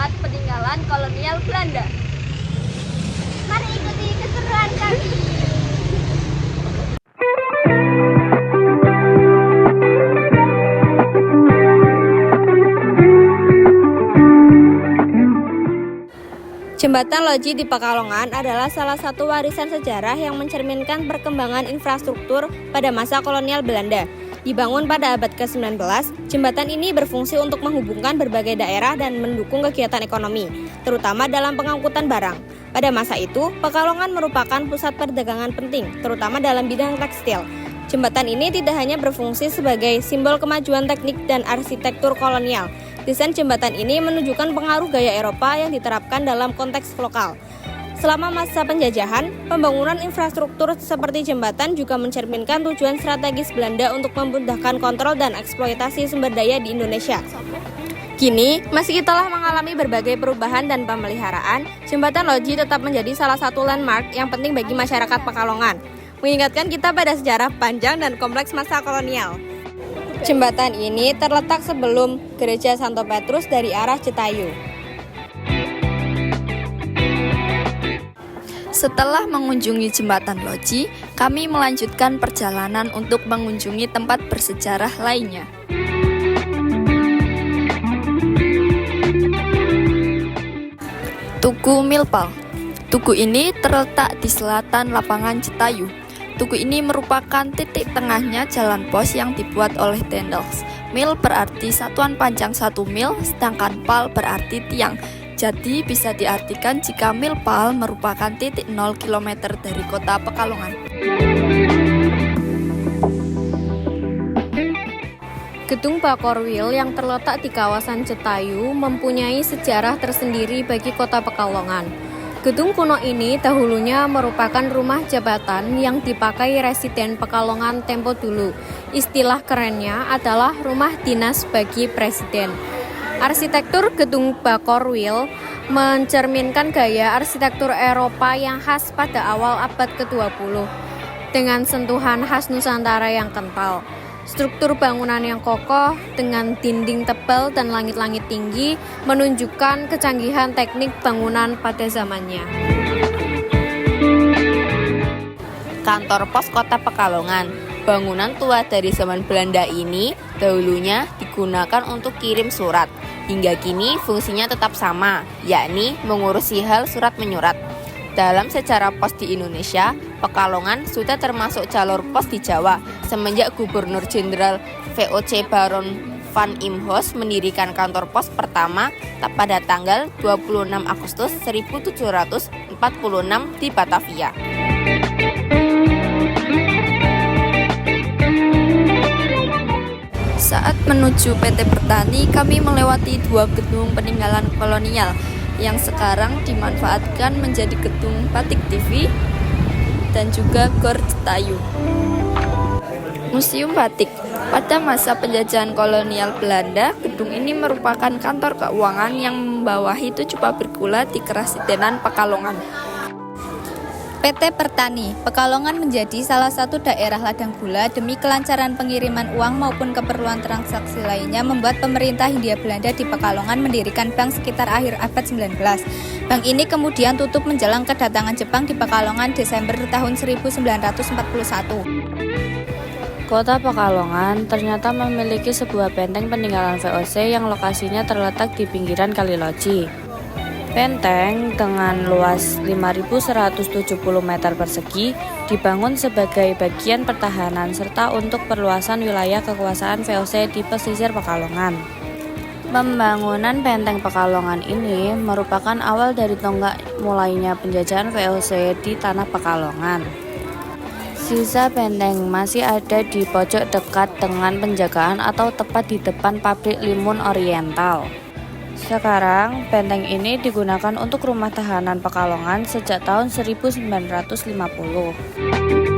tempat peninggalan kolonial Belanda. Mari ikuti keseruan kami. Jembatan Loji di Pekalongan adalah salah satu warisan sejarah yang mencerminkan perkembangan infrastruktur pada masa kolonial Belanda. Dibangun pada abad ke-19, jembatan ini berfungsi untuk menghubungkan berbagai daerah dan mendukung kegiatan ekonomi, terutama dalam pengangkutan barang. Pada masa itu, Pekalongan merupakan pusat perdagangan penting, terutama dalam bidang tekstil. Jembatan ini tidak hanya berfungsi sebagai simbol kemajuan teknik dan arsitektur kolonial. Desain jembatan ini menunjukkan pengaruh gaya Eropa yang diterapkan dalam konteks lokal. Selama masa penjajahan, pembangunan infrastruktur seperti jembatan juga mencerminkan tujuan strategis Belanda untuk memudahkan kontrol dan eksploitasi sumber daya di Indonesia. Kini, meski telah mengalami berbagai perubahan dan pemeliharaan, Jembatan Loji tetap menjadi salah satu landmark yang penting bagi masyarakat Pekalongan, mengingatkan kita pada sejarah panjang dan kompleks masa kolonial. Jembatan ini terletak sebelum Gereja Santo Petrus dari arah Citayu. Setelah mengunjungi Jembatan Loji, kami melanjutkan perjalanan untuk mengunjungi tempat bersejarah lainnya. Tugu Milpal. Tugu ini terletak di selatan lapangan Citayu. Tugu ini merupakan titik tengahnya jalan pos yang dibuat oleh Dendels. Mil berarti satuan panjang 1 mil, sedangkan pal berarti tiang. Jadi bisa diartikan jika milpal merupakan titik 0 km dari kota Pekalongan. Gedung Bakorwil yang terletak di kawasan Citayu mempunyai sejarah tersendiri bagi kota Pekalongan. Gedung kuno ini dahulunya merupakan rumah jabatan yang dipakai residen Pekalongan tempo dulu. Istilah kerennya adalah rumah dinas bagi presiden. Arsitektur gedung Bakorwil mencerminkan gaya arsitektur Eropa yang khas pada awal abad ke-20 dengan sentuhan khas Nusantara yang kental. Struktur bangunan yang kokoh dengan dinding tebal dan langit-langit tinggi menunjukkan kecanggihan teknik bangunan pada zamannya. Kantor Pos Kota Pekalongan. Bangunan tua dari zaman Belanda ini dahulunya digunakan untuk kirim surat. Hingga kini fungsinya tetap sama, yakni mengurusi hal surat menyurat. Dalam sejarah pos di Indonesia, Pekalongan sudah termasuk jalur pos di Jawa semenjak Gubernur Jenderal VOC Baron van Imhoff mendirikan kantor pos pertama pada tanggal 26 Agustus 1746 di Batavia. Saat menuju PT Pertani, kami melewati 2 gedung peninggalan kolonial yang sekarang dimanfaatkan menjadi gedung Batik TV dan juga Gor Citayu. Museum Batik. Pada masa penjajahan kolonial Belanda, gedung ini merupakan kantor keuangan yang membawahi 7 pabrik gula di Kerasidenan Pekalongan. PT Pertani, Pekalongan menjadi salah satu daerah ladang gula demi kelancaran pengiriman uang maupun keperluan transaksi lainnya membuat pemerintah Hindia Belanda di Pekalongan mendirikan bank sekitar akhir abad 19. Bank ini kemudian tutup menjelang kedatangan Jepang di Pekalongan Desember tahun 1941. Kota Pekalongan ternyata memiliki sebuah benteng peninggalan VOC yang lokasinya terletak di pinggiran Kali Loji. Benteng dengan luas 5.170 meter persegi dibangun sebagai bagian pertahanan serta untuk perluasan wilayah kekuasaan VOC di pesisir Pekalongan. Pembangunan benteng Pekalongan ini merupakan awal dari tonggak mulainya penjajahan VOC di tanah Pekalongan. Sisa benteng masih ada di pojok dekat dengan penjagaan atau tepat di depan pabrik Limun Oriental. Sekarang, benteng ini digunakan untuk rumah tahanan Pekalongan sejak tahun 1950.